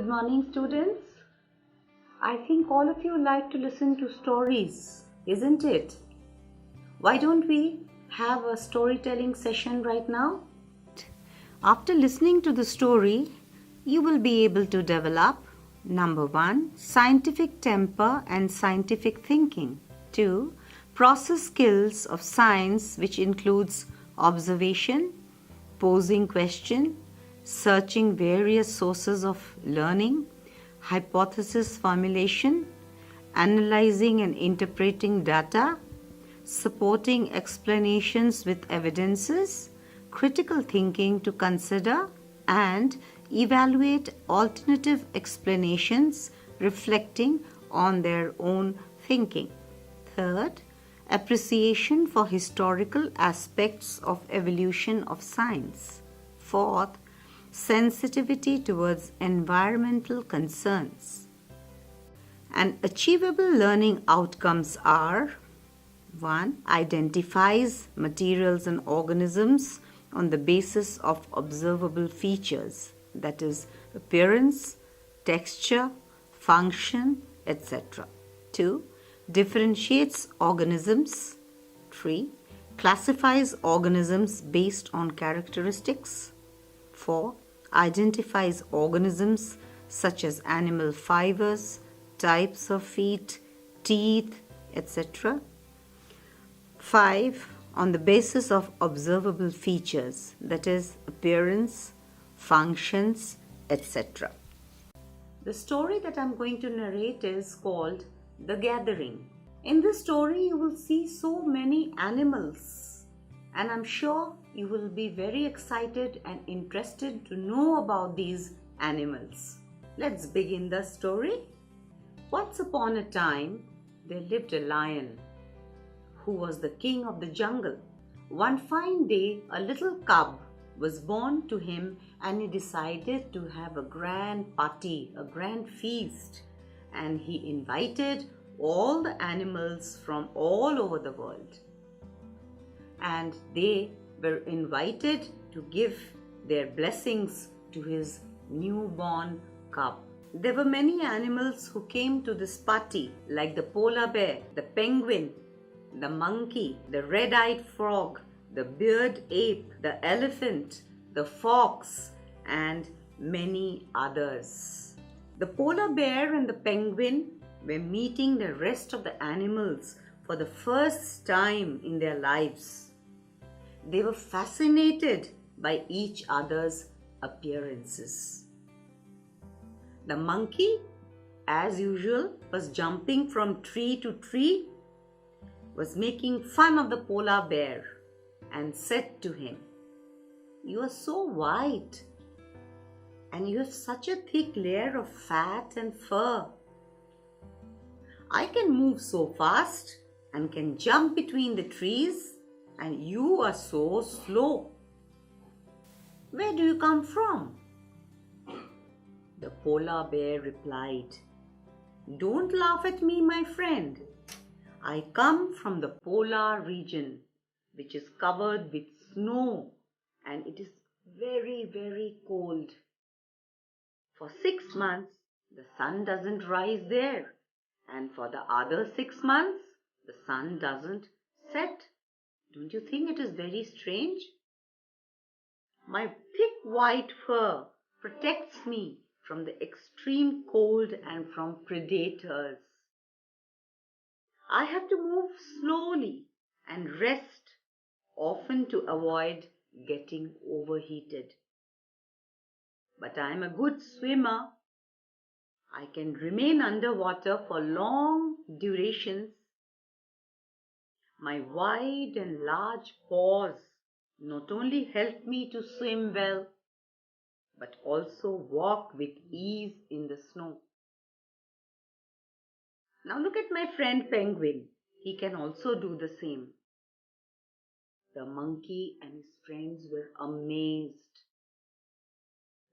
morning, students. I think all of you like to listen to stories, isn't it? Why don't we have a storytelling session right now? After listening to the story, you will be able to develop number 1, scientific temper and scientific thinking. 2, process skills of science, which includes observation, posing question, searching various sources of learning, hypothesis formulation, analyzing and interpreting data, supporting explanations with evidences, critical thinking to consider and evaluate alternative explanations reflecting on their own thinking. Third, appreciation for historical aspects of evolution of science. Fourth, sensitivity towards environmental concerns. And achievable learning outcomes are: 1. Identifies materials and organisms on the basis of observable features, that is, appearance, texture, function, etc. 2. Differentiates organisms. 3. Classifies organisms based on characteristics. 4. Identifies organisms such as animal fibers, types of feet, teeth, etc. 5. On the basis of observable features, that is, appearance, functions, etc. The story that I'm going to narrate is called The Gathering. In this story, you will see so many animals, and I'm sure you will be very excited and interested to know about these animals. Let's begin the story. Once upon a time, there lived a lion who was the king of the jungle. One fine day, a little cub was born to him, and he decided to have a grand party, a grand feast. And he invited all the animals from all over the world. And they were invited to give their blessings to his newborn cub. There were many animals who came to this party, like the polar bear, the penguin, the monkey, the red-eyed frog, the bearded ape, the elephant, the fox, and many others. The polar bear and the penguin were meeting the rest of the animals for the first time in their lives. They were fascinated by each other's appearances. The monkey, as usual, was jumping from tree to tree, was making fun of the polar bear, and said to him, "You are so white, and you have such a thick layer of fat and fur. I can move so fast and can jump between the trees, and you are so slow. Where do you come from?" The polar bear replied, "Don't laugh at me, my friend. I come from the polar region, which is covered with snow, and it is very, very cold. For 6 months, the sun doesn't rise there, and for the other 6 months, the sun doesn't set. Don't you think it is very strange? My thick white fur protects me from the extreme cold and from predators. I have to move slowly and rest, often to avoid getting overheated. But I am a good swimmer. I can remain underwater for long durations. My wide and large paws not only help me to swim well, but also walk with ease in the snow. Now look at my friend penguin. He can also do the same." The monkey and his friends were amazed.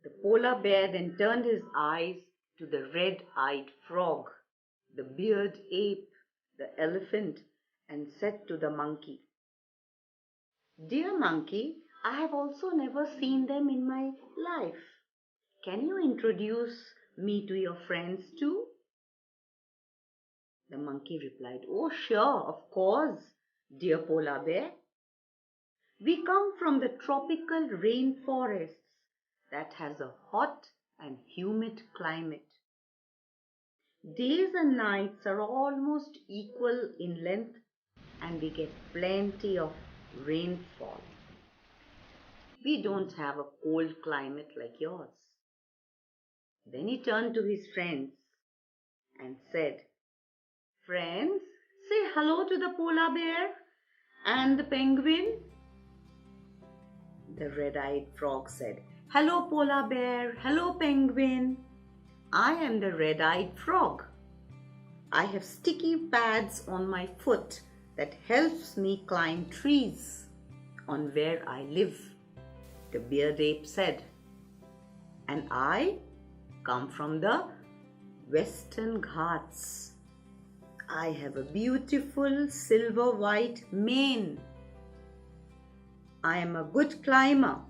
The polar bear then turned his eyes to the red-eyed frog, the bearded ape, the elephant, and said to the monkey, "Dear monkey, I have also never seen them in my life. Can you introduce me to your friends too? The monkey replied, "Oh, sure, of course, dear polar bear. We come from the tropical rainforests that has a hot and humid climate. Days and nights are almost equal in length and we get plenty of rainfall. We don't have a cold climate like yours." Then he turned to his friends and said, "Friends, say hello to the polar bear and the penguin." The red-eyed frog said, "Hello, polar bear. Hello, penguin. I am the red-eyed frog. I have sticky pads on my foot that helps me climb trees on where I live." The bearded ape said, "And I come from the Western Ghats. I have a beautiful silver white mane. I am a good climber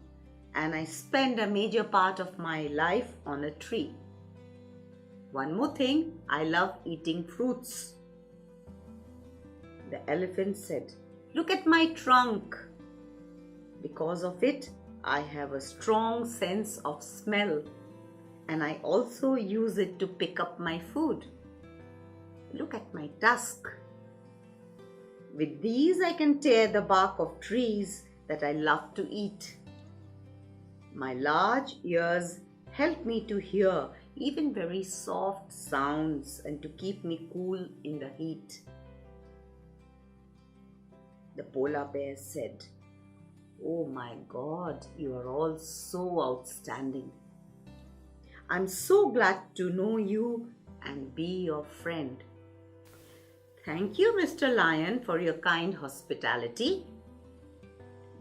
and I spend a major part of my life on a tree. One more thing, I love eating fruits." The elephant said, "Look at my trunk. Because of it, I have a strong sense of smell and I also use it to pick up my food. Look at my tusk. With these I can tear the bark of trees that I love to eat. My large ears help me to hear even very soft sounds and to keep me cool in the heat." The polar bear said, "Oh my God, you are all so outstanding. I'm so glad to know you and be your friend." "Thank you, Mr. Lion, for your kind hospitality."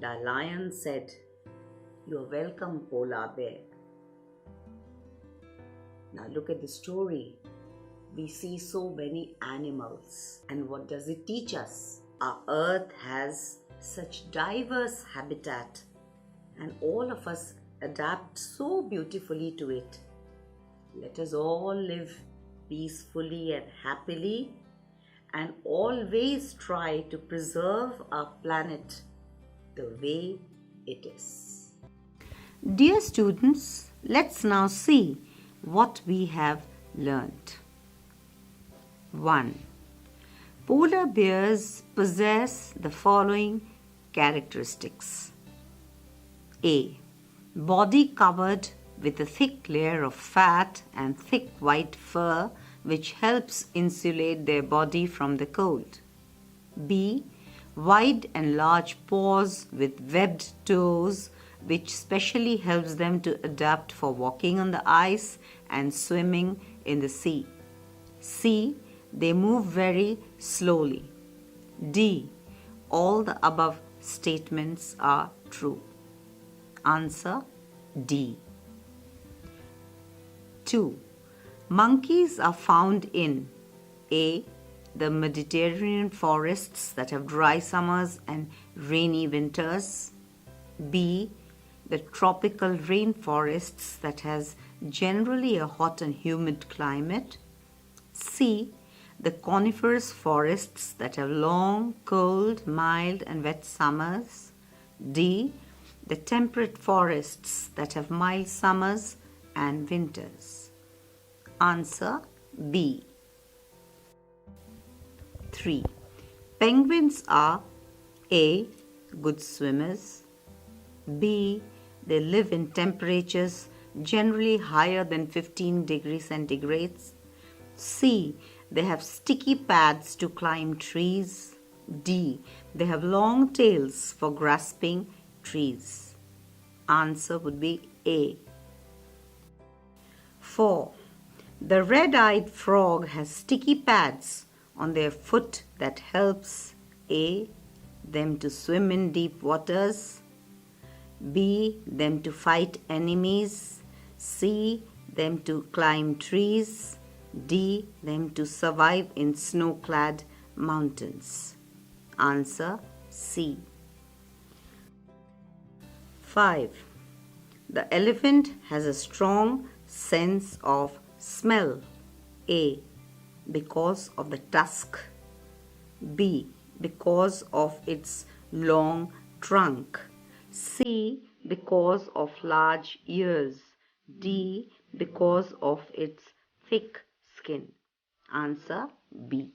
The lion said, "You're welcome, polar bear." Now look at the story. We see so many animals. And what does it teach us? Our earth has such diverse habitat and all of us adapt so beautifully to it. Let us all live peacefully and happily and always try to preserve our planet the way it is. Dear students, let's now see what we have learnt. 1. Polar bears possess the following characteristics. A. Body covered with a thick layer of fat and thick white fur which helps insulate their body from the cold. B. Wide and large paws with webbed toes which specially helps them to adapt for walking on the ice and swimming in the sea. C. They move very slowly. D. All the above statements are true. Answer D. 2. Monkeys are found in A. The Mediterranean forests that have dry summers and rainy winters. B. The tropical rainforests that has generally a hot and humid climate. C. The coniferous forests that have long, cold, mild and wet summers. D. The temperate forests that have mild summers and winters. Answer B. 3. Penguins are A. Good swimmers. B. They live in temperatures generally higher than 15 degrees centigrade. C. They have sticky pads to climb trees. D. They have long tails for grasping trees. Answer would be A. 4. The red-eyed frog has sticky pads on their foot that helps A. them to swim in deep waters, B. them to fight enemies, C. them to climb trees, D. them to survive in snow-clad mountains. Answer C. 5. The elephant has a strong sense of Smell. A. Because of the tusk. B. Because of its long trunk. C. Because of large ears. D. Because of its thick skin. Answer B.